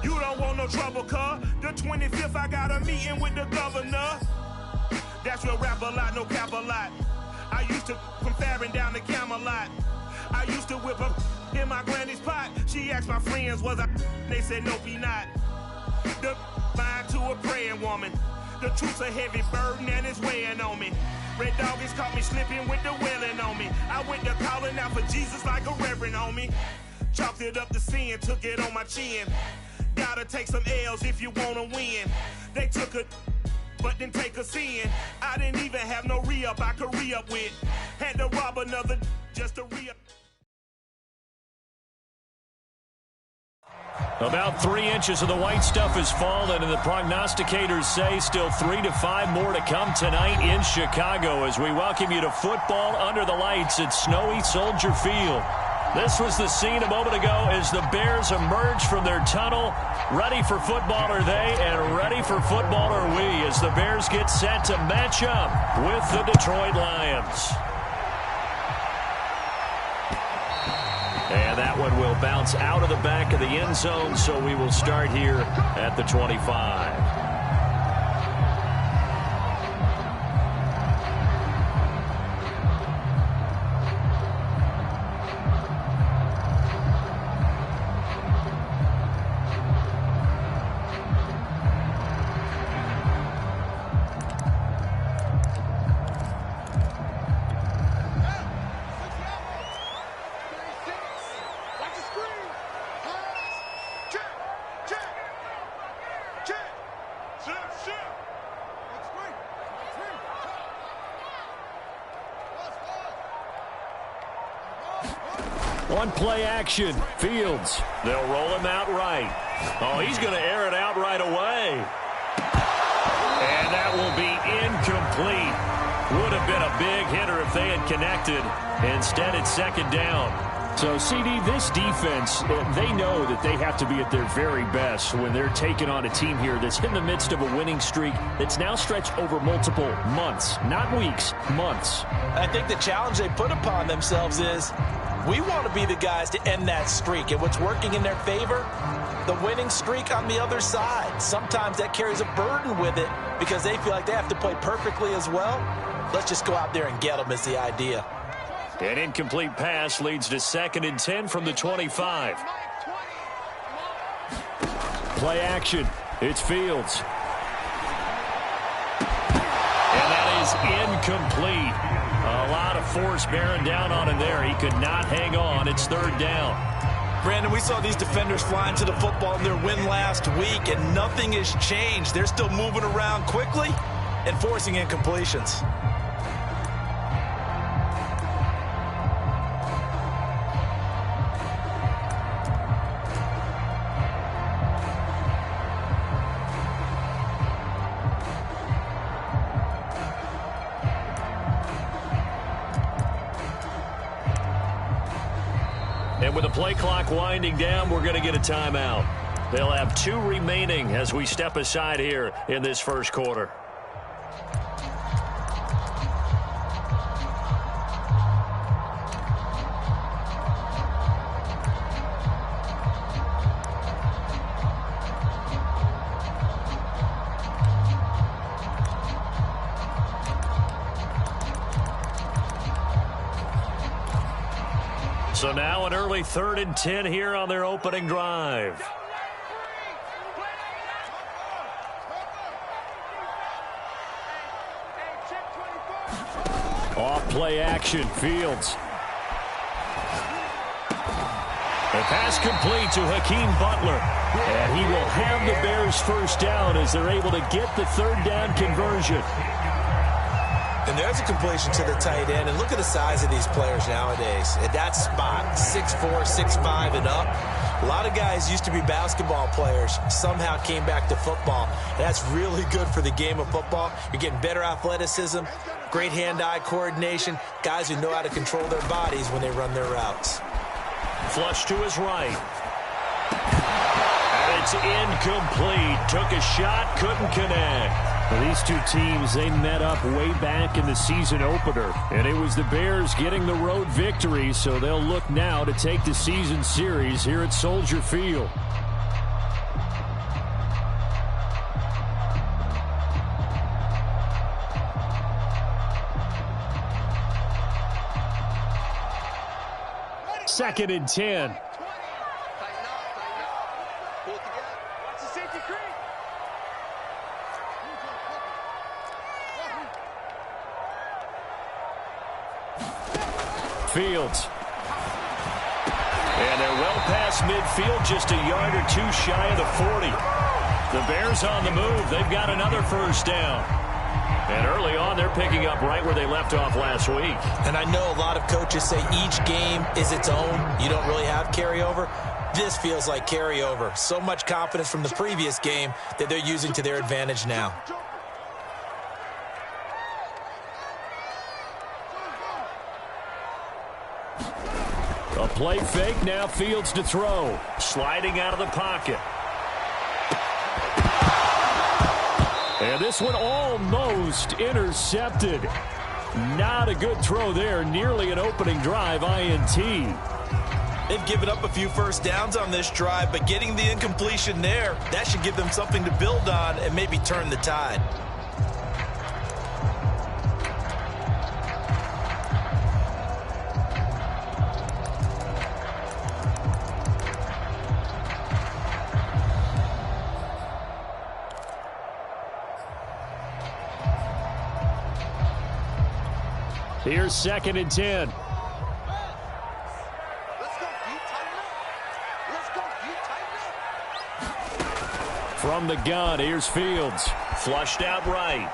You don't want no trouble, cuz. The 25th, I got a meeting with the governor. That's real rap a lot, no cap a lot. I used to from Farron down to Camelot. I used to whip up in my granny's pot. She asked my friends, was I? They said, nope, he not. The line to a praying woman. The truth's a heavy burden and it's weighing on me. Red doggies caught me slipping with the wailing on me. I went to calling out for Jesus like a reverend on me. Chalked it up to sin, took it on my chin. Gotta take some L's if you wanna win. They took a but didn't take a sin. I didn't even have no re-up I could re-up with. Had to rob another just to re-up. About 3 inches of the white stuff has fallen, and the prognosticators say still 3 to 5 more to come tonight in Chicago as we welcome you to football under the lights at snowy Soldier Field. This was the scene a moment ago as the Bears emerge from their tunnel. Ready for football are they, and ready for football are we as the Bears get set to match up with the Detroit Lions. And that one will bounce out of the back of the end zone, so we will start here at the 25. One play action. Fields. They'll roll him out right. Oh, he's going to air it out right away. And that will be incomplete. Would have been a big hitter if they had connected. Instead, it's second down. So, CD, this defense, they know that they have to be at their very best when they're taking on a team here that's in the midst of a winning streak that's now stretched over multiple months, not weeks, months. I think the challenge they put upon themselves is we want to be the guys to end that streak. And what's working in their favor? The winning streak on the other side. Sometimes that carries a burden with it because they feel like they have to play perfectly as well. Let's just go out there and get them is the idea. An incomplete pass leads to 2nd and 10 from the 25. Play action. It's Fields. And that is incomplete. A lot of force bearing down on him there. He could not hang on. It's 3rd down. Brandon, we saw these defenders flying to the football in their win last week, and nothing has changed. They're still moving around quickly and forcing incompletions. And with the play clock winding down, we're going to get a timeout. They'll have 2 remaining as we step aside here in this first quarter. So now an early 3rd and 10 here on their opening drive. Off play action. Fields. The pass complete to Hakeem Butler. And he will have the Bears first down as they're able to get the 3rd down conversion. And there's a completion to the tight end. And look at the size of these players nowadays. At that spot, 6'4", 6'5", and up. A lot of guys used to be basketball players, somehow came back to football. And that's really good for the game of football. You're getting better athleticism, great hand-eye coordination, guys who know how to control their bodies when they run their routes. Flush to his right. And it's incomplete. Took a shot, couldn't connect. Well, these two teams, they met up way back in the season opener, and it was the Bears getting the road victory, so they'll look now to take the season series here at Soldier Field. 2nd and 10. Fields. And they're well past midfield, just a yard or two shy of the 40. The Bears on the move. They've got another first down. And early on, they're picking up right where they left off last week. And I know a lot of coaches say each game is its own. You don't really have carryover. This feels like carryover. So much confidence from the previous game that they're using to their advantage now. A play fake, now Fields to throw. Sliding out of the pocket. And this one almost intercepted. Not a good throw there. Nearly an opening drive, INT. They've given up a few first downs on this drive, but getting the incompletion there, that should give them something to build on and maybe turn the tide. Here's 2nd and 10. From the gun, here's Fields. Flushed out right.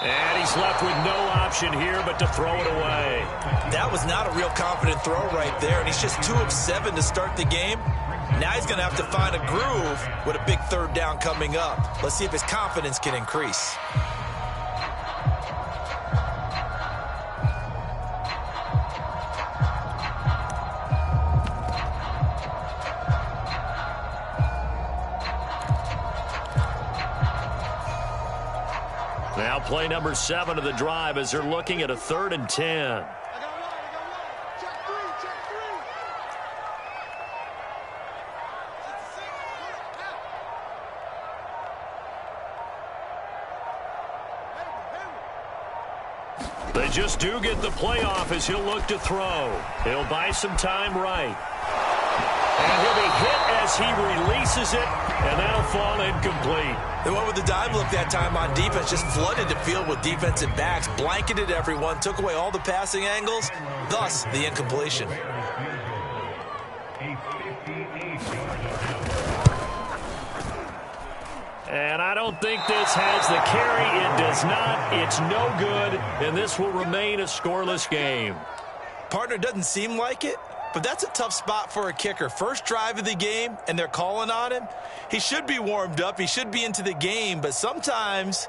And he's left with no option here but to throw it away. That was not a real confident throw right there, and he's just 2 of 7 to start the game. Now he's going to have to find a groove with a big third down coming up. Let's see if his confidence can increase. Now play number 7 of the drive as they're looking at a 3rd and 10. They just do get the playoff as he'll look to throw. He'll buy some time right. And he'll be hit as he releases it, and that'll fall incomplete. They went with the dime look that time on defense, just flooded the field with defensive backs, blanketed everyone, took away all the passing angles, thus the incompletion. And I don't think this has the carry. It does not. It's no good, and this will remain a scoreless game. Partner, doesn't seem like it, but that's a tough spot for a kicker. First drive of the game, and they're calling on him. He should be warmed up. He should be into the game, but sometimes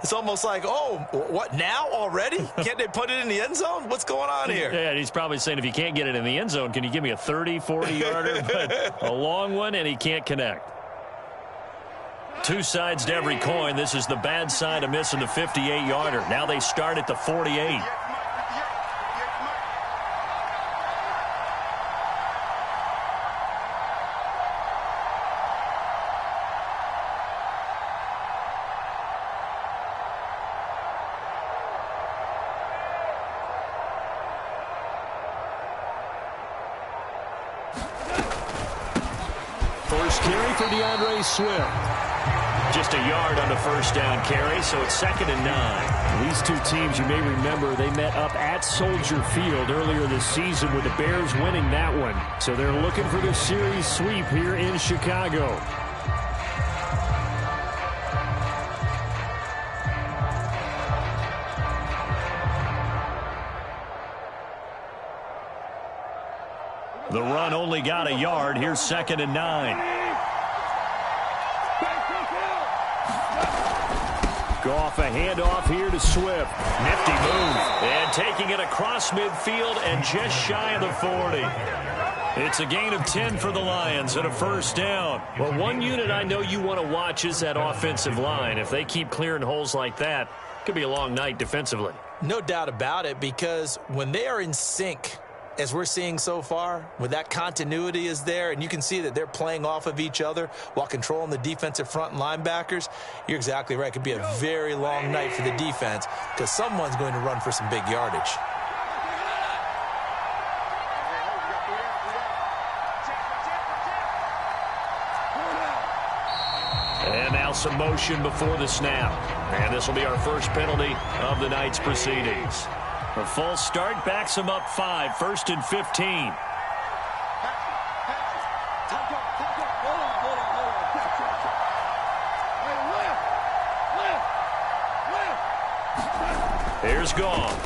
it's almost like, oh, what, now already? Can't they put it in the end zone? What's going on here? Yeah, he's probably saying, if you can't get it in the end zone, can you give me a 30, 40-yarder? But a long one, and he can't connect. Two sides to every coin. This is the bad side of missing the 58-yarder. Now they start at the 48. First carry for DeAndre Swift. Just a yard on the first down carry, so it's 2nd and 9. These two teams, you may remember, they met up at Soldier Field earlier this season with the Bears winning that one. So they're looking for the series sweep here in Chicago. The run only got a yard. Here's 2nd and 9. Goff, a handoff here to Swift. Nifty move. And taking it across midfield and just shy of the 40. It's a gain of 10 for the Lions and a first down. Well, one unit I know you want to watch is that offensive line. If they keep clearing holes like that, it could be a long night defensively. No doubt about it, because when they are in sync, as we're seeing so far, when that continuity is there, and you can see that they're playing off of each other while controlling the defensive front and linebackers, you're exactly right. It could be a very long night for the defense because someone's going to run for some big yardage. And now some motion before the snap. And this will be our first penalty of the night's proceedings. A false start backs him up 5, 1st and 15. Here's Gone.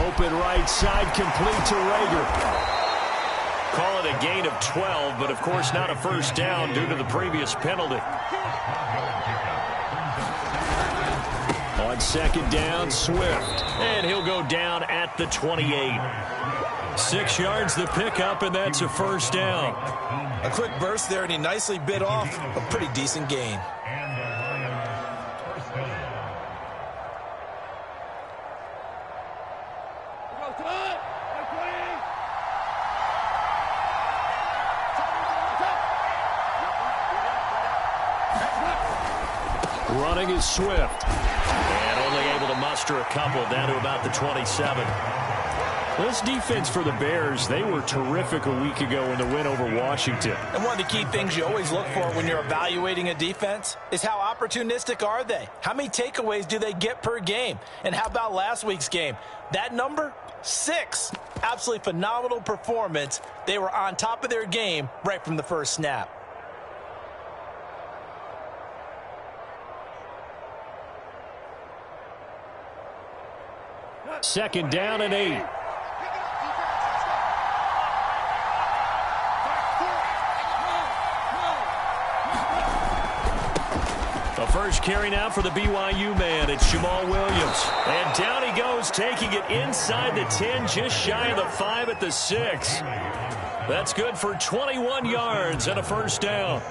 Open right side, complete to Rager. Call it a gain of 12, but of course not a first down due to the previous penalty. On 2nd down, Swift. And he'll go down at the 28. 6 yards the pickup, and that's a first down. A quick burst there, and he nicely bit off a pretty decent gain. Running is Swift. And only able to muster a couple down to about the 27. This defense for the Bears, they were terrific a week ago in the win over Washington. And one of the key things you always look for when you're evaluating a defense is how opportunistic are they? How many takeaways do they get per game? And how about last week's game? That number, 6. Absolutely phenomenal performance. They were on top of their game right from the first snap. Second down and 8. The first carry now for the BYU man. It's Jamal Williams. And down he goes, taking it inside the 10, just shy of the 5 at the 6. That's good for 21 yards and a first down.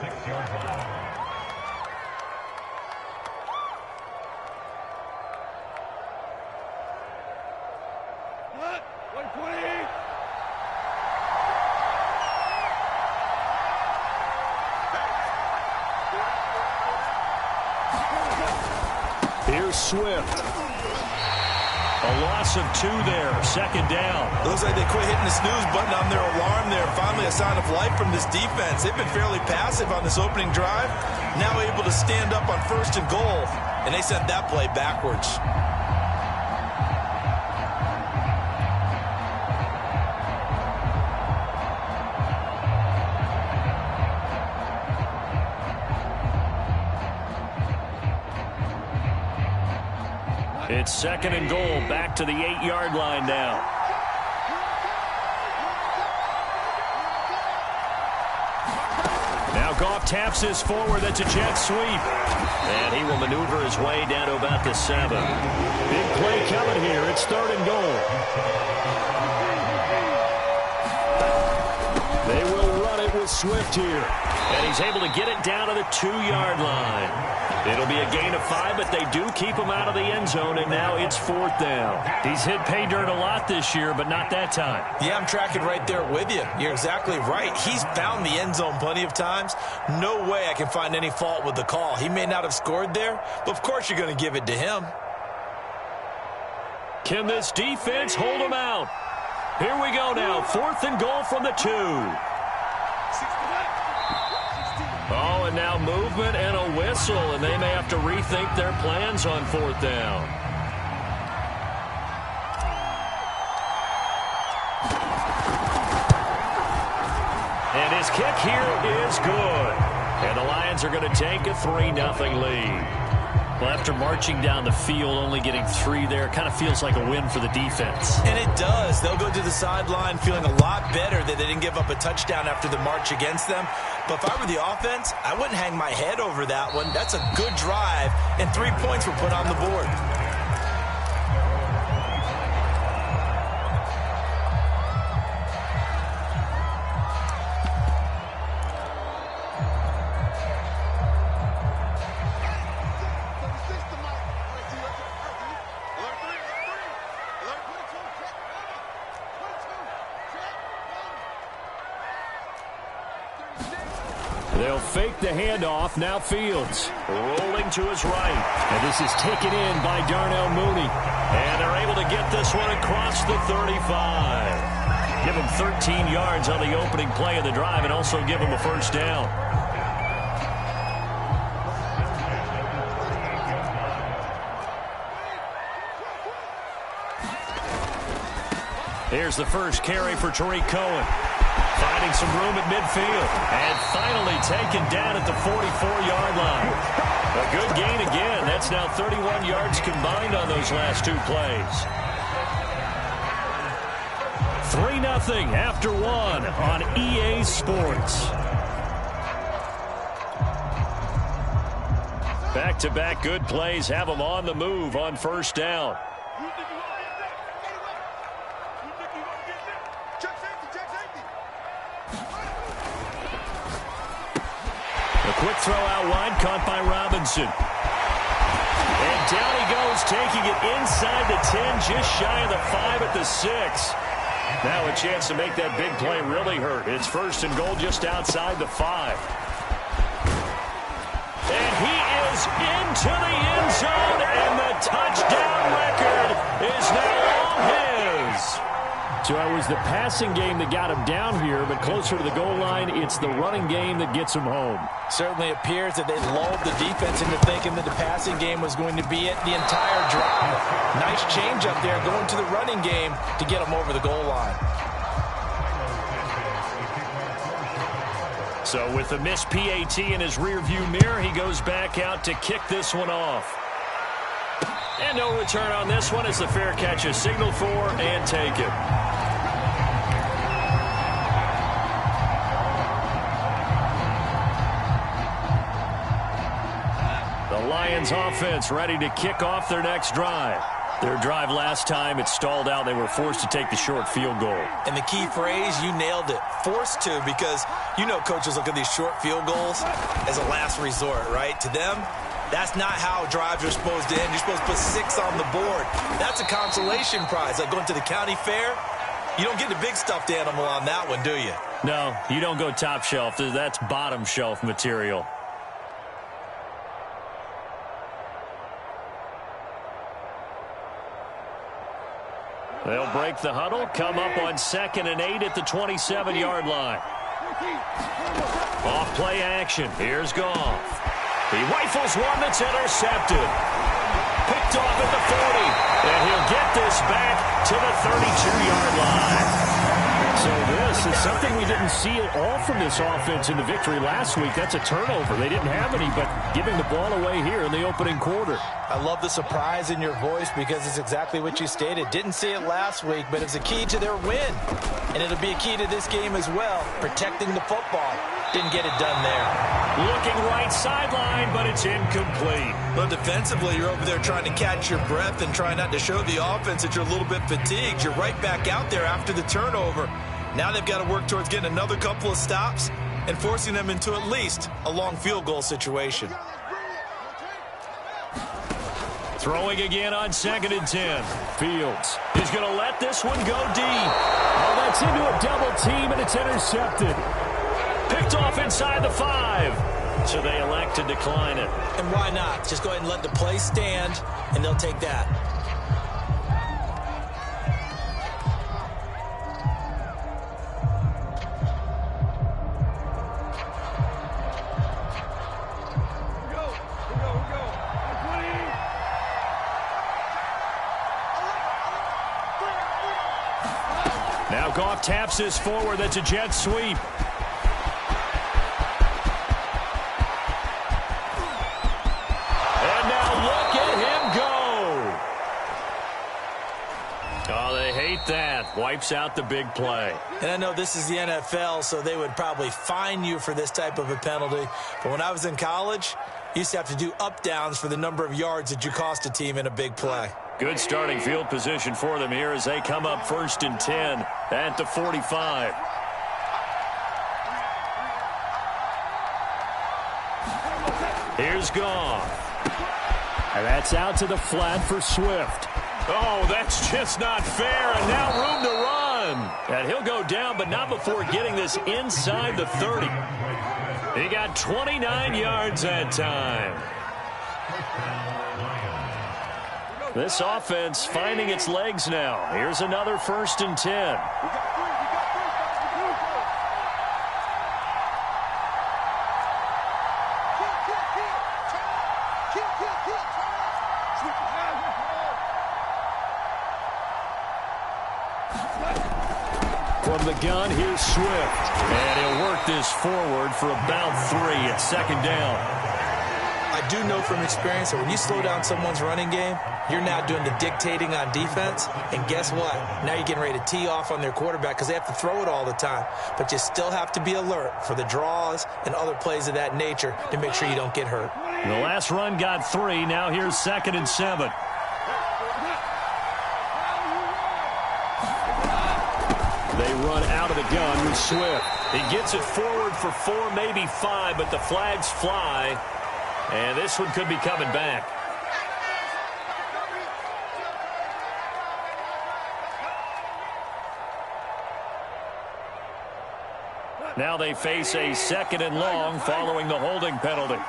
Here's Swift. A loss of 2 there. 2nd down. Looks like they quit hitting the snooze button on their alarm there. Finally a sign of life from this defense. They've been fairly passive on this opening drive. Now able to stand up on 1st and goal. And they sent that play backwards. It's 2nd and goal, back to the 8-yard line now. Now Goff taps this forward. That's a jet sweep. And he will maneuver his way down to about the 7. Big play coming here. It's 3rd and goal. They will run it with Swift here. And he's able to get it down to the 2-yard line. It'll be a gain of 5, but they do keep him out of the end zone, and now it's 4th down. He's hit pay dirt a lot this year, but not that time. Yeah, I'm tracking right there with you. You're exactly right. He's found the end zone plenty of times. No way I can find any fault with the call. He may not have scored there, but of course you're going to give it to him. Can this defense hold him out? Here we go now. 4th and goal from the 2. Oh, and now movement and a whistle, and they may have to rethink their plans on 4th down. And his kick here is good. And the Lions are going to take a 3-0 lead. Well, after marching down the field, only getting 3 there, kind of feels like a win for the defense. And it does. They'll go to the sideline feeling a lot better that they didn't give up a touchdown after the march against them. But if I were the offense, I wouldn't hang my head over that one. That's a good drive, and 3 points were put on the board. They'll fake the handoff. Now Fields rolling to his right. And this is taken in by Darnell Mooney. And they're able to get this one across the 35. Give him 13 yards on the opening play of the drive and also give him a first down. Here's the first carry for Tariq Cohen. Finding some room at midfield. And finally taken down at the 44-yard line. A good gain again. That's now 31 yards combined on those last two plays. 3-0 after one on EA Sports. Back-to-back good plays have them on the move on first down. A quick throw out wide, caught by Robinson. And down he goes, taking it inside the 10, just shy of the 5 at the 6. Now a chance to make that big play really hurt. It's first and goal just outside the 5. And he is into the end zone, and the touchdown record is now all his. So it was the passing game that got him down here, but closer to the goal line, it's the running game that gets him home. Certainly appears that they lulled the defense into thinking that the passing game was going to be it the entire drive. Nice change up there going to the running game to get him over the goal line. So with the missed PAT in his rearview mirror, he goes back out to kick this one off. And no return on this one as the fair catch is signaled for and taken. The Lions offense ready to kick off their next drive. Their drive last time, it stalled out. They were forced to take the short field goal. And the key phrase, you nailed it, forced to, because you know coaches look at these short field goals as a last resort, right? To them, that's not how drives are supposed to end. You're supposed to put 6 on the board. That's a consolation prize. Like going to the county fair, you don't get the big stuffed animal on that one, do you? No, you don't go top shelf. That's bottom shelf material. They'll break the huddle, come up on 2nd and 8 at the 27-yard line. Off play action. Here's Goff. He rifles one that's intercepted. Picked off at the 40. And he'll get this back to the 32-yard line. So this is something we didn't see at all from this offense in the victory last week. That's a turnover. They didn't have any, but giving the ball away here in the opening quarter. I love the surprise in your voice because it's exactly what you stated. Didn't see it last week, but it's a key to their win. And it'll be a key to this game as well, protecting the football. Didn't get it done there. Looking right sideline, but it's incomplete. Well, defensively, you're over there trying to catch your breath and trying not to show the offense that you're a little bit fatigued. You're right back out there after the turnover. Now they've got to work towards getting another couple of stops and forcing them into at least a long field goal situation. Throwing again on 2nd and 10. Fields is going to let this one go deep. Oh, that's into a double team, and it's intercepted. Picked off inside the 5. So they elect to decline it. And why not? Just go ahead and let the play stand, and they'll take that. Now Goff taps this forward. That's a jet sweep. And now look at him go. Oh, they hate that. Wipes out the big play. And I know this is the NFL, so they would probably fine you for this type of a penalty. But when I was in college, you used to have to do up-downs for the number of yards that you cost a team in a big play. Good starting field position for them here as they come up 1st and 10 at the 45. Here's Goff. And that's out to the flat for Swift. Oh, that's just not fair, and now room to run. And he'll go down, but not before getting this inside the 30. He got 29 yards that time. This offense finding its legs now. Here's another 1st and 10. the gun. Here's Swift. And he'll work this forward for about 3 at second down. I do know from experience that when you slow down someone's running game, you're now doing the dictating on defense. And guess what? Now you're getting ready to tee off on their quarterback because they have to throw it all the time. But you still have to be alert for the draws and other plays of that nature to make sure you don't get hurt. The last run got 3. Now here's 2nd and 7. They run out of the gun with Swift. He gets it forward for 4, maybe 5, but the flags fly. And this one could be coming back. Now they face a 2nd and long following the holding penalty.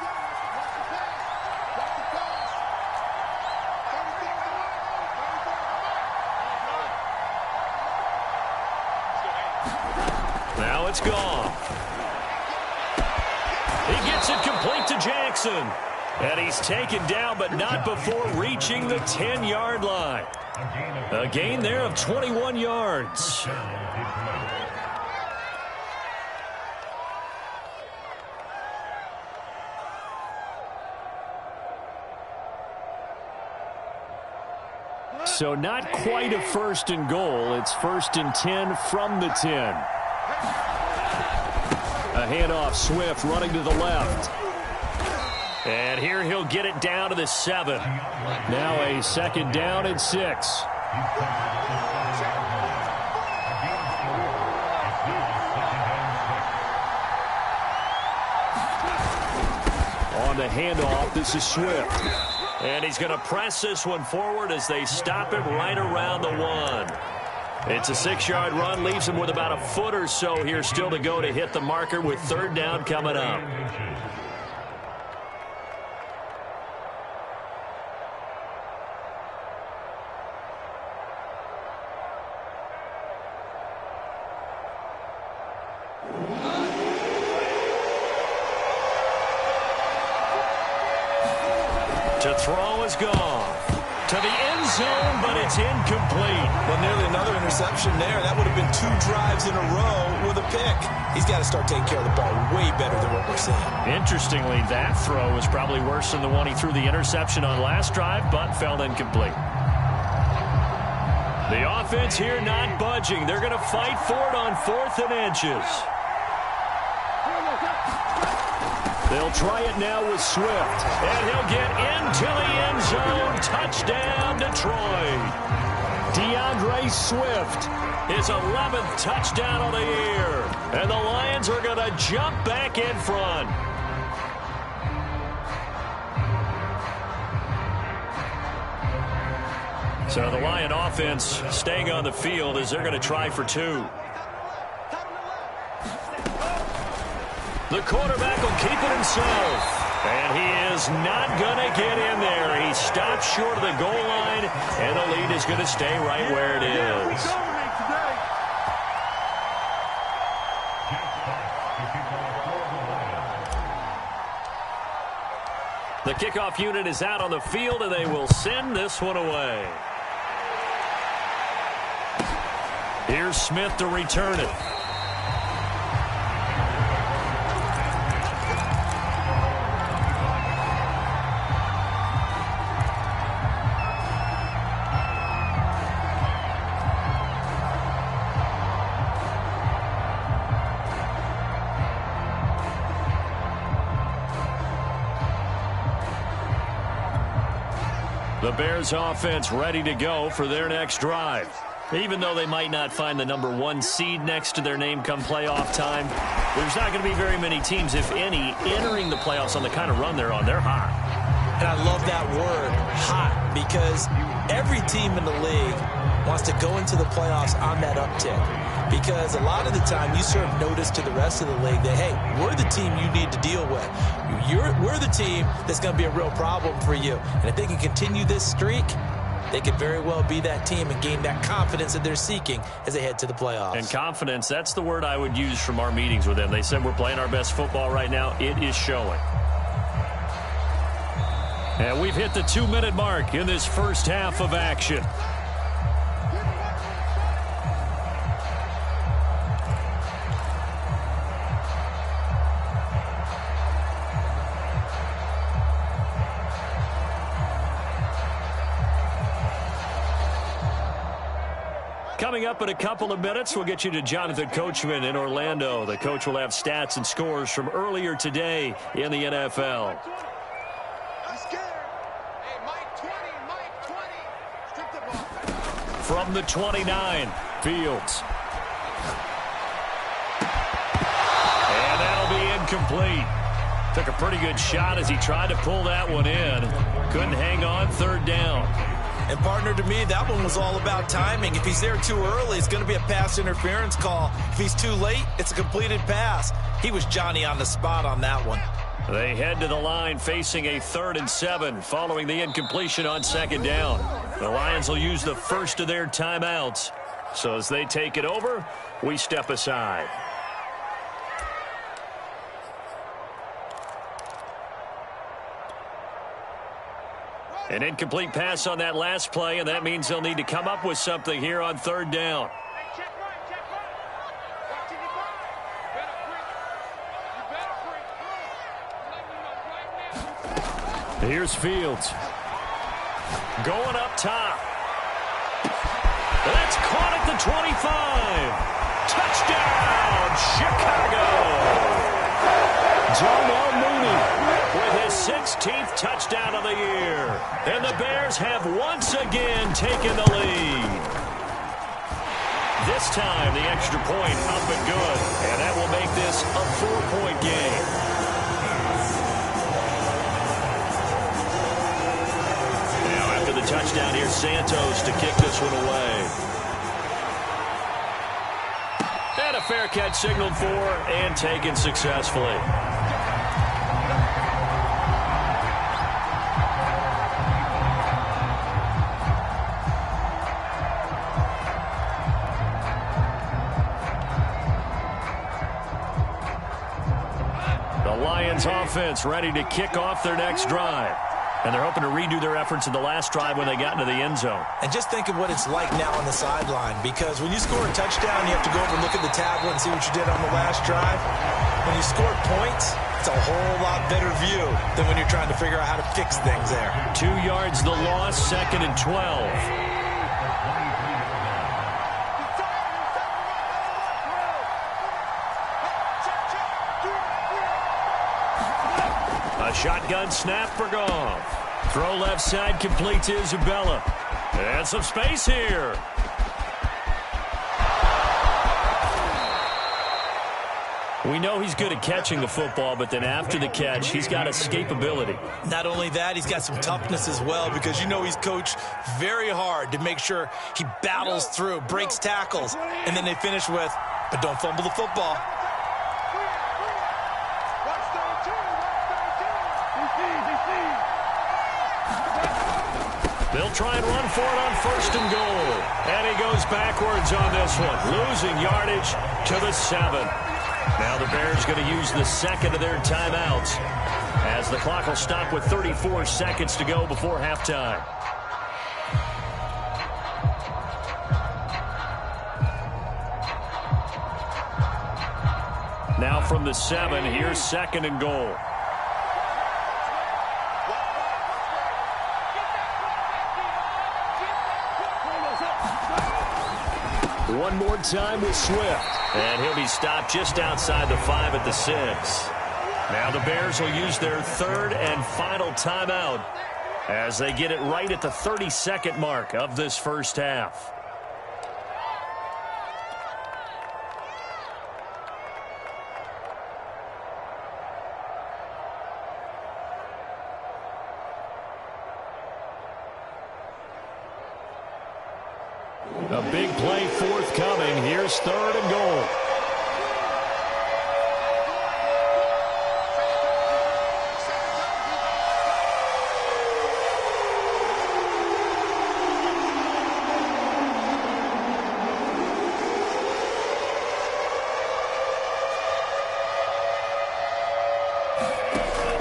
Now it's gone. He gets it complete to Jackson. And he's taken down, but not before reaching the 10-yard line. A gain there of 21 yards. So not quite a 1st and goal. It's 1st and 10 from the 10. A handoff, Swift running to the left. And here he'll get it down to the 7. Now a 2nd down and 6. On the handoff, this is Swift. And he's going to press this one forward as they stop him right around the 1. It's a 6-yard run, leaves him with about a foot or so here still to go to hit the marker with 3rd down coming up. To throw is gone. To the end zone, but it's incomplete. Well, nearly another interception there. That would have been 2 drives in a row with a pick. He's got to start taking care of the ball way better than what we're seeing. Interestingly, that throw was probably worse than the one he threw the interception on last drive, but fell incomplete. The offense here not budging. They're going to fight for it on 4th and inches. They'll try it now with Swift. And he'll get into the end zone. Touchdown, Detroit. DeAndre Swift. His 11th touchdown of the year. And the Lions are going to jump back in front. So the Lion offense staying on the field as they're going to try for 2. The quarterback will keep it himself. And he is not going to get in there. He stopped short of the goal line, and the lead is going to stay right where it is. The kickoff unit is out on the field, and they will send this one away. Here's Smith to return it. The Bears offense ready to go for their next drive. Even though they might not find the number 1 seed next to their name come playoff time, there's not going to be very many teams, if any, entering the playoffs on the kind of run they're on. They're hot. And I love that word, hot, because every team in the league wants to go into the playoffs on that uptick. Because a lot of the time you serve notice to the rest of the league that, hey, we're the team you need to deal with. We're the team that's going to be a real problem for you. And if they can continue this streak, they could very well be that team and gain that confidence that they're seeking as they head to the playoffs. And confidence, that's the word I would use from our meetings with them. They said we're playing our best football right now. It is showing. And we've hit the 2-minute mark in this first half of action. Coming up in a couple of minutes, we'll get you to Jonathan Coachman in Orlando. The coach will have stats and scores from earlier today in the NFL. From the 29, Fields. And that'll be incomplete. Took a pretty good shot as he tried to pull that one in. Couldn't hang on, third down. And, partner, to me, that one was all about timing. If he's there too early, it's going to be a pass interference call. If he's too late, it's a completed pass. He was Johnny on the spot on that one. They head to the line facing a 3rd and 7 following the incompletion on 2nd down. The Lions will use the first of their timeouts. So as they take it over, we step aside. An incomplete pass on that last play, and that means they'll need to come up with something here on 3rd down. Here's Fields. Going up top. That's caught at the 25. Touchdown, Chicago. Darnell Mooney with his 16th touchdown of the year. And the Bears have once again taken the lead. This time, the extra point up and good. And that will make this a 4-point game. Now, after the touchdown, here's Santos to kick this one away. And a fair catch signaled for and taken successfully. Offense ready to kick off their next drive. And they're hoping to redo their efforts in the last drive when they got into the end zone. And just think of what it's like now on the sideline, because when you score a touchdown, you have to go over and look at the tablet and see what you did on the last drive. When you score points, it's a whole lot better view than when you're trying to figure out how to fix things there. 2 yards the loss, 2nd and 12. A shotgun snap for Goff. Throw left side, complete to Isabella. And some space here. We know he's good at catching the football, but then after the catch, he's got escapability. Not only that, he's got some toughness as well, because you know he's coached very hard to make sure he battles through, breaks tackles, and then they finish with, but don't fumble the football. They'll try and run for it on 1st and goal. And he goes backwards on this one, losing yardage to the 7. Now the Bears going to use the 2nd of their timeouts as the clock will stop with 34 seconds to go before halftime. Now from the 7, here's 2nd and goal. One more time with Swift. And he'll be stopped just outside the 5 at the 6. Now the Bears will use their 3rd and final timeout as they get it right at the 32nd mark of this first half. A big play forthcoming. Here's 3rd and goal.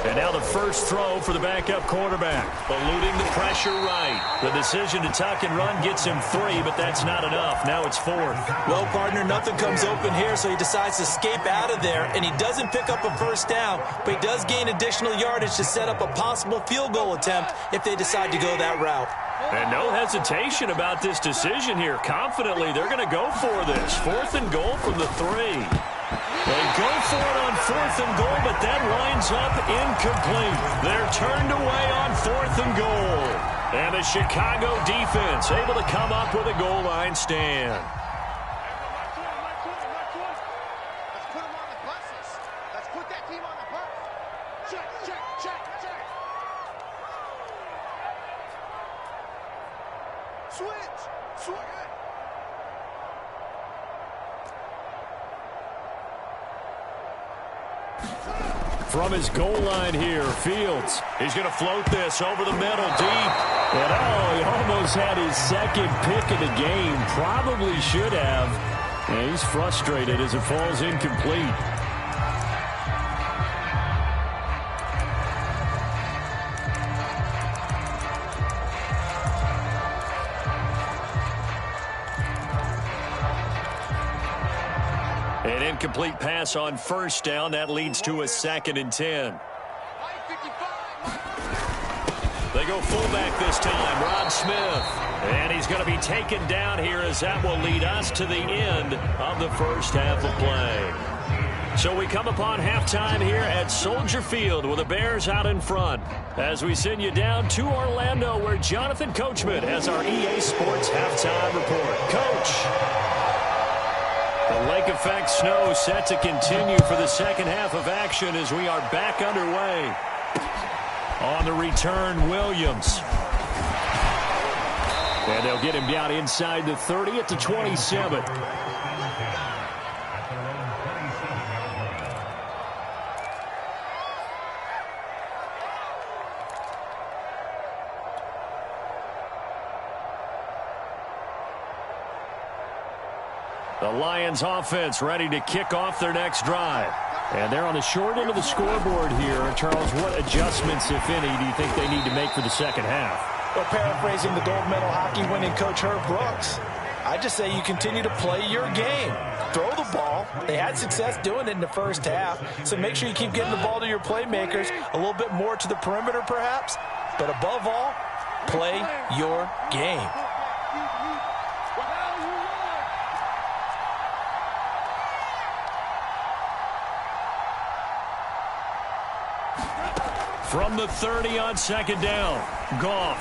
And now the first throw for the backup quarterback. Eluding the pressure right. The decision to tuck and run gets him 3, but that's not enough. Now it's 4th. Well, partner, nothing comes open here, so he decides to escape out of there, and he doesn't pick up a first down, but he does gain additional yardage to set up a possible field goal attempt if they decide to go that route. And no hesitation about this decision here. Confidently, they're going to go for this. 4th and goal from the 3. They go for it on 4th and goal, but that winds up incomplete. They're turned away on 4th and goal. And the Chicago defense able to come up with a goal line stand. From his goal line here, Fields. He's going to float this over the middle, deep. And he almost had his second pick of the game. Probably should have. And he's frustrated as it falls incomplete. An incomplete pass on 1st down. That leads to a 2nd and 10. They go fullback this time, Rod Smith. And he's going to be taken down here as that will lead us to the end of the first half of play. So we come upon halftime here at Soldier Field with the Bears out in front. As we send you down to Orlando where Jonathan Coachman has our EA Sports halftime report. Coach. The lake effect snow set to continue for the second half of action as we are back underway. On the return, Williams. And they'll get him down inside the 30 at the 27. The Lions offense ready to kick off their next drive. And they're on the short end of the scoreboard here. And Charles, what adjustments, if any, do you think they need to make for the second half? Well, paraphrasing the gold medal hockey winning coach Herb Brooks, I just say you continue to play your game. Throw the ball. They had success doing it in the first half. So make sure you keep getting the ball to your playmakers, a little bit more to the perimeter perhaps. But above all, play your game. From the 30 on 2nd down, Goff.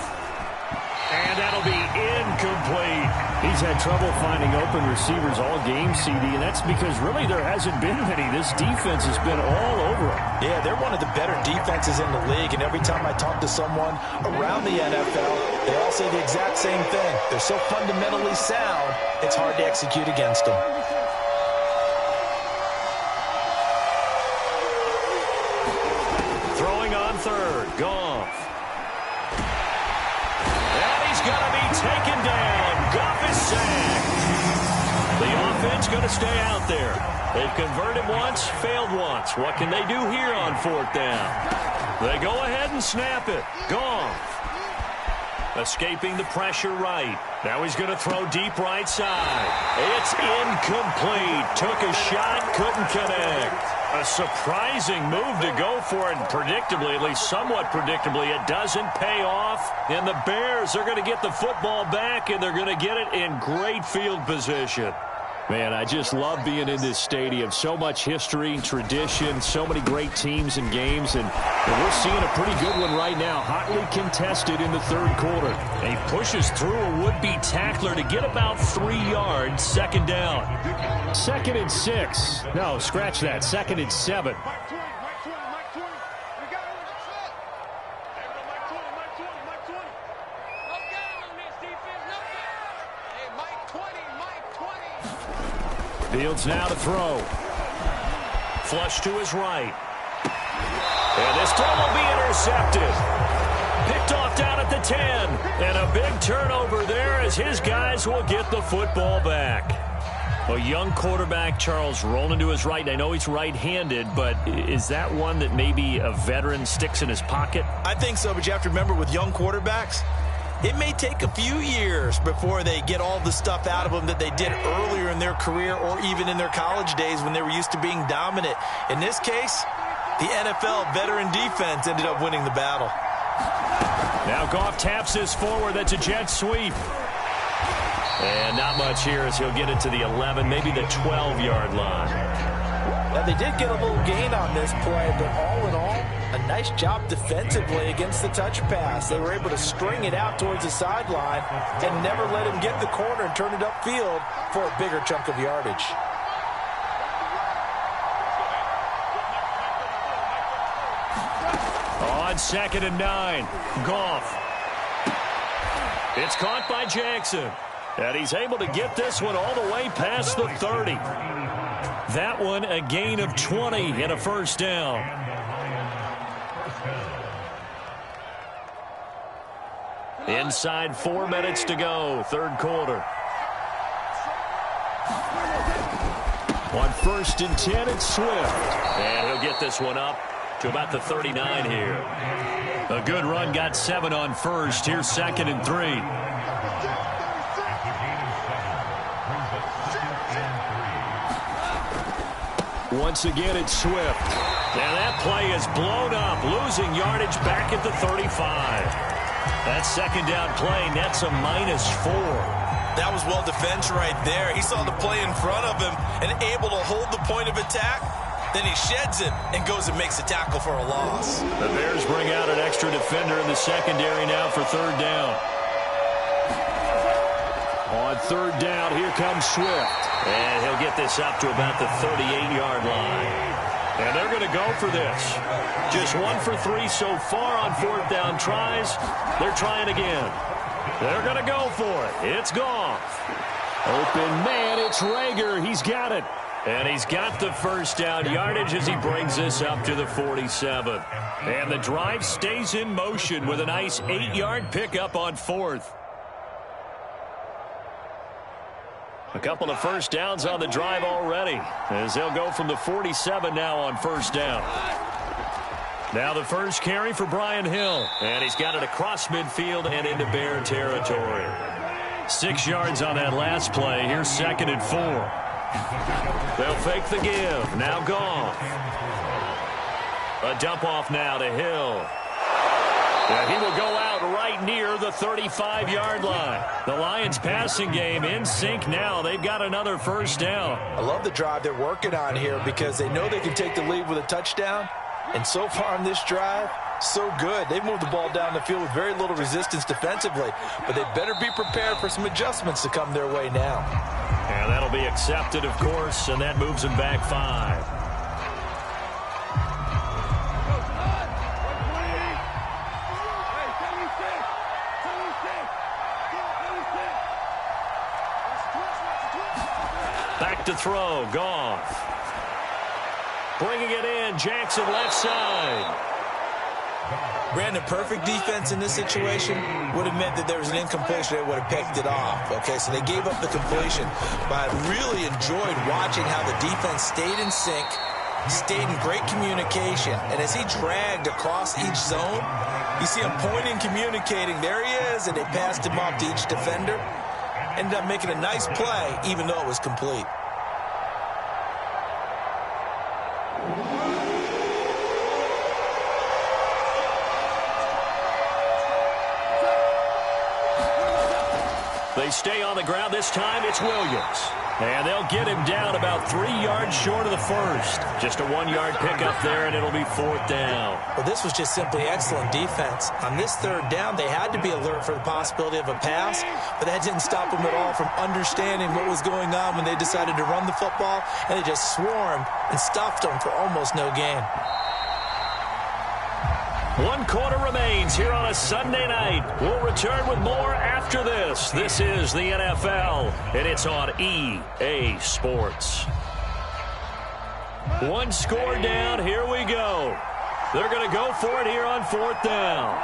And that'll be incomplete. He's had trouble finding open receivers all game, CD, and that's because really there hasn't been many. This defense has been all over him. Yeah, they're one of the better defenses in the league, and every time I talk to someone around the NFL, they all say the exact same thing. They're so fundamentally sound, it's hard to execute against them. Third, Goff. And he's going to be taken down. Goff is sacked. The offense going to stay out there. They've converted once, failed once. What can they do here on 4th down? They go ahead and snap it. Goff. Escaping the pressure right. Now he's going to throw deep right side. It's incomplete. Took a shot, couldn't connect. A surprising move to go for it, and predictably, at least somewhat predictably, it doesn't pay off. And the Bears are going to get the football back, and they're going to get it in great field position. Man, I just love being in this stadium. So much history, tradition, so many great teams and games, and we're seeing a pretty good one right now. Hotly contested in the 3rd quarter. And he pushes through a would-be tackler to get about 3 yards. 2nd down. 2nd and 6. No, scratch that. 2nd and 7. Fields now to throw. Flush to his right. And this time will be intercepted. Picked off down at the 10. And a big turnover there as his guys will get the football back. A young quarterback, Charles, rolling to his right. I know he's right-handed, but is that one that maybe a veteran sticks in his pocket? I think so, but you have to remember with young quarterbacks, it may take a few years before they get all the stuff out of them that they did earlier in their career or even in their college days when they were used to being dominant. In this case, the NFL veteran defense ended up winning the battle. Now Goff taps this forward. That's a jet sweep. And not much here as he'll get it to the 11, maybe the 12-yard line. Now, they did get a little gain on this play, but all in all, a nice job defensively against the touch pass. They were able to string it out towards the sideline and never let him get the corner and turn it upfield for a bigger chunk of yardage. On 2nd and 9, Goff. It's caught by Jackson. And he's able to get this one all the way past the 30. That one a gain of 20 and a first down. Inside 4 minutes to go, third quarter. On 1st and 10, it's Swift. And he'll get this one up to about the 39 here. A good run, got 7 on 1st. Here's 2nd and 3. Once again, it's Swift. And that play is blown up, losing yardage back at the 35. That second down play nets a -4. That was well defended right there. He saw the play in front of him and able to hold the point of attack. Then he sheds it and goes and makes a tackle for a loss. The Bears bring out an extra defender in the secondary now for third down. On third down, here comes Swift. And he'll get this up to about the 38-yard line. And they're going to go for this. Just 1 for 3 so far on fourth down tries. They're trying again. They're going to go for it. It's Goff. Open man, it's Rager. He's got it. And he's got the first down yardage as he brings this up to the 47. And the drive stays in motion with a nice 8-yard pickup on 4th. A couple of first downs on the drive already as they'll go from the 47 now on first down. Now the first carry for Brian Hill. And he's got it across midfield and into Bear territory. 6 yards on that last play. Here's 2nd and 4. They'll fake the give. Now Goff. A dump off now to Hill. And he will go out right near the 35-yard line. The Lions passing game in sync now. They've got another first down. I love the drive they're working on here because they know they can take the lead with a touchdown. And so far on this drive, so good. They've moved the ball down the field with very little resistance defensively. But they better be prepared for some adjustments to come their way now. And that'll be accepted, of course, and that moves them back 5. Back to throw, Goff. Bringing it in, Jackson left side. Brandon, perfect defense in this situation would have meant that there was an incompletion. They would have picked it off. Okay, so they gave up the completion. But I really enjoyed watching how the defense stayed in sync, stayed in great communication. And as he dragged across each zone, you see him pointing, communicating. There he is, and they passed him off to each defender. Ended up making a nice play, even though it was complete. They stay on the ground. This time it's Williams. And they'll get him down about 3 yards short of the first. Just a 1-yard pickup there, and it'll be 4th down. Well, this was just simply excellent defense. On this third down, they had to be alert for the possibility of a pass, but that didn't stop them at all from understanding what was going on when they decided to run the football, and they just swarmed and stuffed them for almost no gain. 1 quarter remains here on a Sunday night. We'll return with more after this. This is the NFL, and it's on EA Sports. 1 score down. Here we go. They're going to go for it here on 4th down.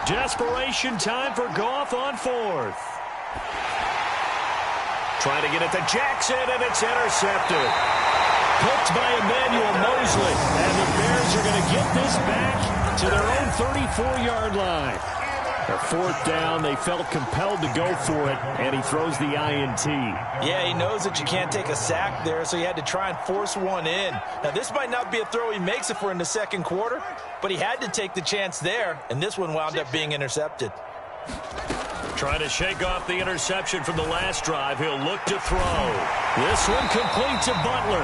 Desperation time for Goff on 4th. Trying to get it to Jackson, and it's intercepted. Picked by Emmanuel Mosley. And the Bears are going to get this back to their own 34-yard line. A fourth down, they felt compelled to go for it, and he throws the INT. Yeah, he knows that you can't take a sack there, so he had to try and force one in. Now, this might not be a throw he makes if we're in the second quarter, but he had to take the chance there, and this one wound up being intercepted. Trying to shake off the interception from the last drive. He'll look to throw. This one complete to Butler.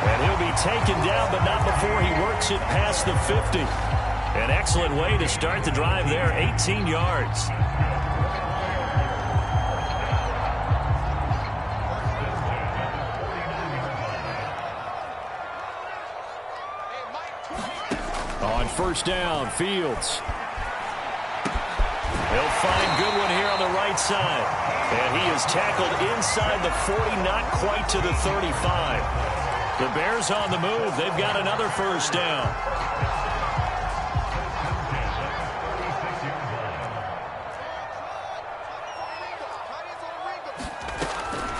And he'll be taken down, but not before he works it past the 50. An excellent way to start the drive there, 18 yards. On first down, Fields. He'll find Goodwin here on the right side. And he is tackled inside the 40, not quite to the 35. The Bears on the move. They've got another first down.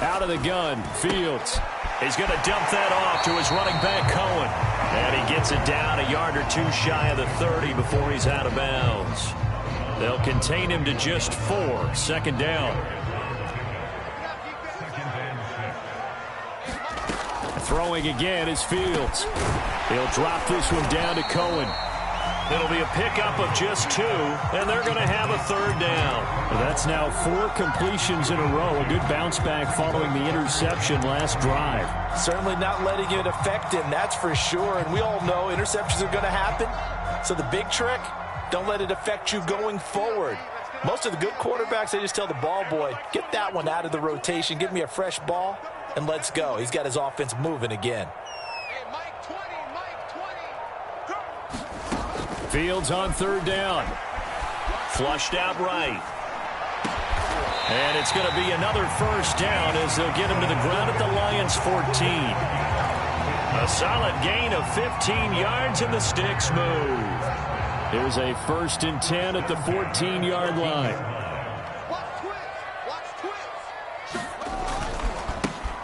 Out of the gun, Fields. He's going to dump that off to his running back, Cohen. And he gets it down a yard or two shy of the 30 before he's out of bounds. They'll contain him to just 4. Second down. Throwing again is Fields. He'll drop this one down to Cohen. It'll be a pickup of just 2, and they're going to have a third down. Well, that's now 4 completions in a row. A good bounce back following the interception last drive. Certainly not letting it affect him, that's for sure. And we all know interceptions are going to happen. So the big trick, don't let it affect you going forward. Most of the good quarterbacks, they just tell the ball boy, get that one out of the rotation, give me a fresh ball, and let's go. He's got his offense moving again. Fields on third down. Flushed out right. And it's going to be another first down as they'll get him to the ground at the Lions' 14. A solid gain of 15 yards, and the sticks move. Here's a 1st and 10 at the 14-yard line.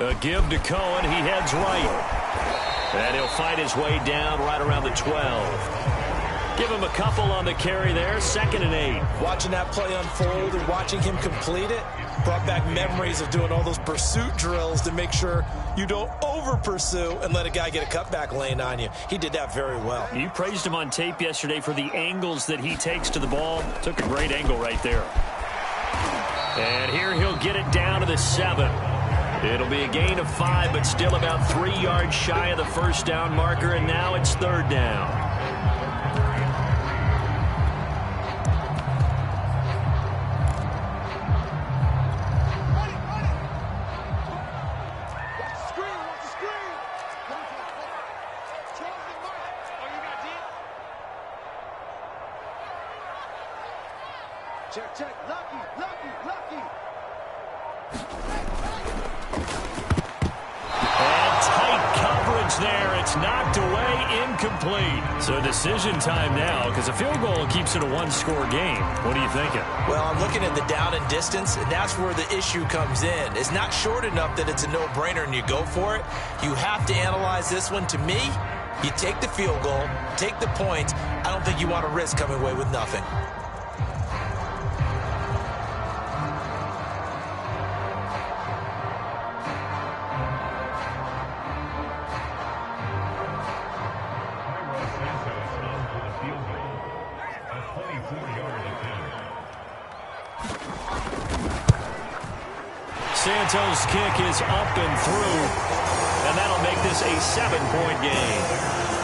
A give to Cohen. He heads right. And he'll fight his way down right around the 12. Give him a couple on the carry there. 2nd and 8. Watching that play unfold and watching him complete it brought back memories of doing all those pursuit drills to make sure you don't over-pursue and let a guy get a cutback lane on you. He did that very well. You praised him on tape yesterday for the angles that he takes to the ball. Took a great angle right there. And here he'll get it down to the 7. It'll be a gain of 5, but still about 3 yards shy of the first down marker, and now it's 3rd down. Check. Lucky. And tight coverage there. It's knocked away, incomplete. So decision time now, because a field goal keeps it a 1-score game. What are you thinking? Well, I'm looking at the down and distance, and that's where the issue comes in. It's not short enough that it's a no-brainer and you go for it. You have to analyze this one. To me, you take the field goal, take the points. I don't think you want to risk coming away with nothing. Santos' kick is up and through, and that'll make this a 7-point game.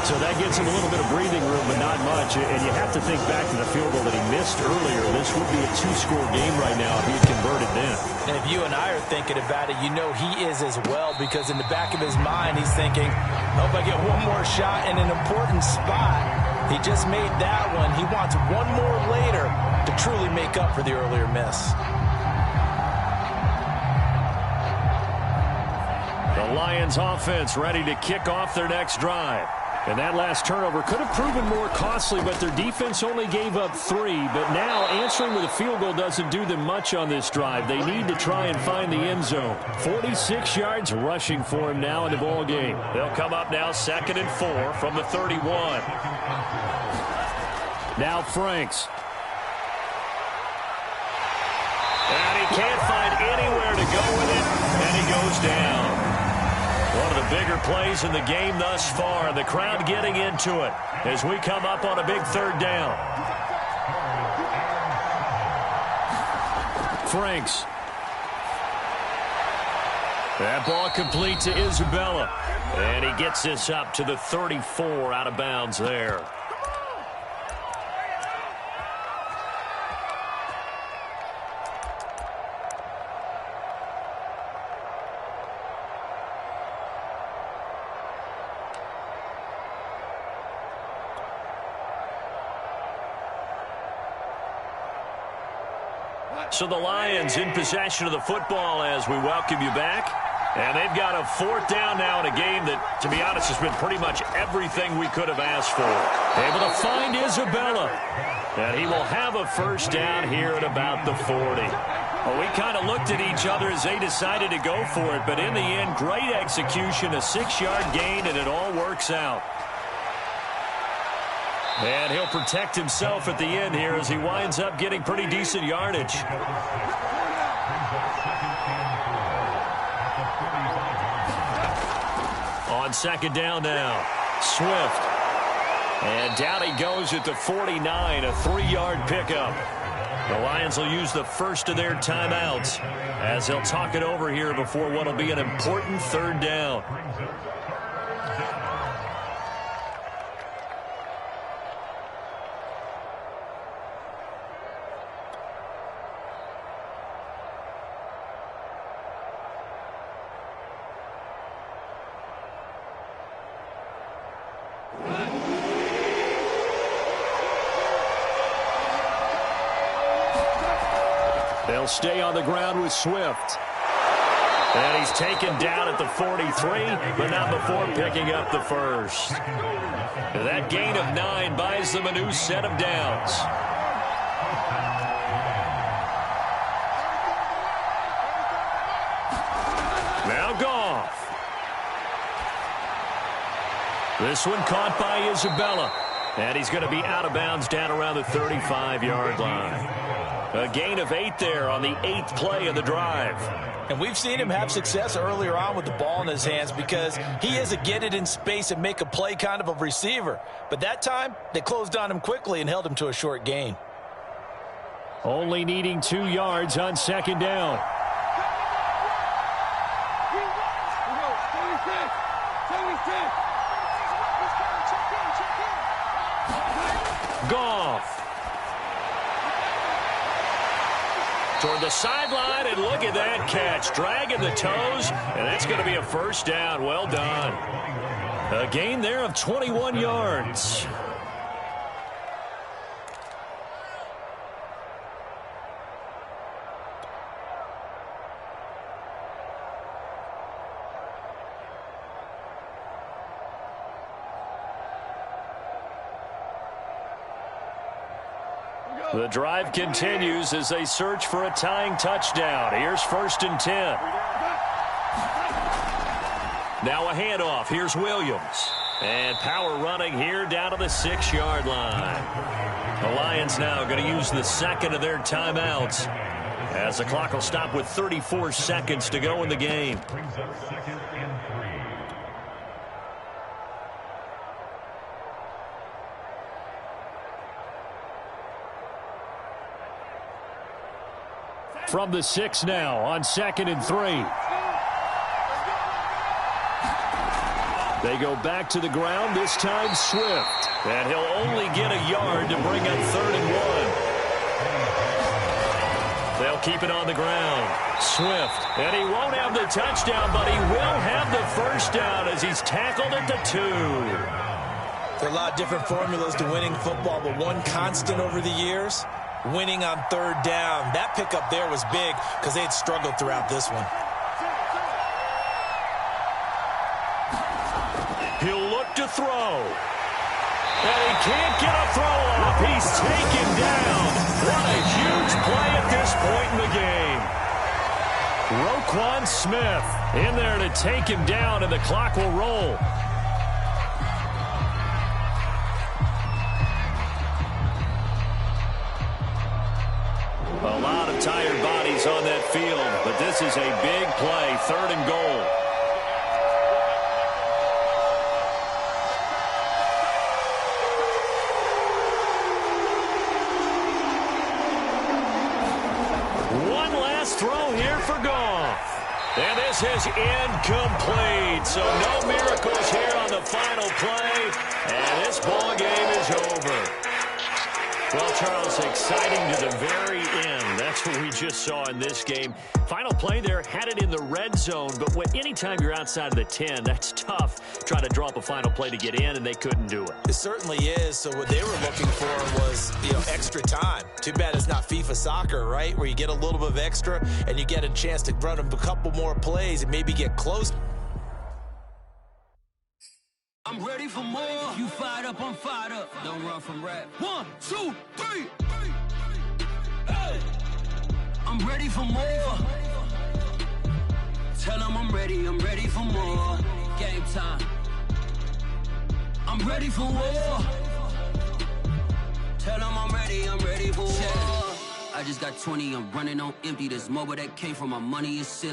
So that gives him a little bit of breathing room, but not much. And you have to think back to the field goal that he missed earlier. This would be a 2-score game right now if he had converted then. And if you and I are thinking about it, you know he is as well, because in the back of his mind, he's thinking, hope I get one more shot in an important spot. He just made that one. He wants one more later to truly make up for the earlier miss. The Lions offense ready to kick off their next drive. And that last turnover could have proven more costly, but their defense only gave up 3. But now answering with a field goal doesn't do them much on this drive. They need to try and find the end zone. 46 yards rushing for him now in the ball game. They'll come up now 2nd and 4 from the 31. Now Franks. can't find anywhere to go with it, and he goes down. One of the bigger plays in the game thus far. The crowd getting into it as we come up on a big third down. Franks. That ball complete to Isabella. And he gets this up to the 34 out of bounds there. So the Lions in possession of the football as we welcome you back. And they've got a fourth down now in a game that, to be honest, has been pretty much everything we could have asked for. Able to find Isabella. And he will have a first down here at about the 40. Well, we kind of looked at each other as they decided to go for it. But in the end, great execution, a 6-yard gain, and it all works out. And he'll protect himself at the end here as he winds up getting pretty decent yardage. On second down now, Swift. And down he goes at the 49, a 3-yard pickup. The Lions will use the first of their timeouts as they'll talk it over here before what will be an important third down. They'll stay on the ground with Swift. And he's taken down at the 43, but not before picking up the first. That gain of 9 buys them a new set of downs. Now Goff. This one caught by Isabella. And he's going to be out of bounds down around the 35-yard line. A gain of 8 there on the 8th play of the drive. And we've seen him have success earlier on with the ball in his hands because he is a get it in space and make a play kind of a receiver. But that time, they closed on him quickly and held him to a short gain. Only needing 2 yards on second down. Goff. Toward the sideline, and look at that catch. Dragging the toes, and that's going to be a first down. Well done. A gain there of 21 yards. The drive continues as they search for a tying touchdown. Here's 1st and 10. Now a handoff. Here's Williams. And power running here down to the 6-yard line. The Lions now going to use the second of their timeouts as the clock will stop with 34 seconds to go in the game. From the 6 now on 2nd and 3. They go back to the ground, this time Swift. And he'll only get a yard to bring up 3rd and 1. They'll keep it on the ground. Swift. And he won't have the touchdown, but he will have the first down as he's tackled at the 2. There are a lot of different formulas to winning football, but one constant over the years, winning on 3rd down. That pickup there was big because they had struggled throughout this one. He'll look to throw. And he can't get a throw off. He's taken down. What a huge play at this point in the game. Roquan Smith in there to take him down, and the clock will roll. A lot lot of tired bodies on that field, but this is a big play, 3rd and goal. One last throw here for Goff. And this is incomplete. So no miracles here on the final play. And this ball game is over. Well, Charles, exciting to the very end. That's what we just saw in this game. Final play there, had it in the red zone. But anytime you're outside of the 10, that's tough. Trying to draw up a final play to get in, and they couldn't do it. It certainly is. So what they were looking for was, extra time. Too bad it's not FIFA soccer, right? Where you get a little bit of extra, and you get a chance to run a couple more plays and maybe get close. I'm ready for more. If you fired up, I'm fired up. Don't run from rap. 1, 2, 3. Hey. I'm ready for more. Tell them I'm ready for more. Game time. I'm ready for war. Tell them I'm ready for war. I just got 20, I'm running on empty. This mobile that came from my money is shit.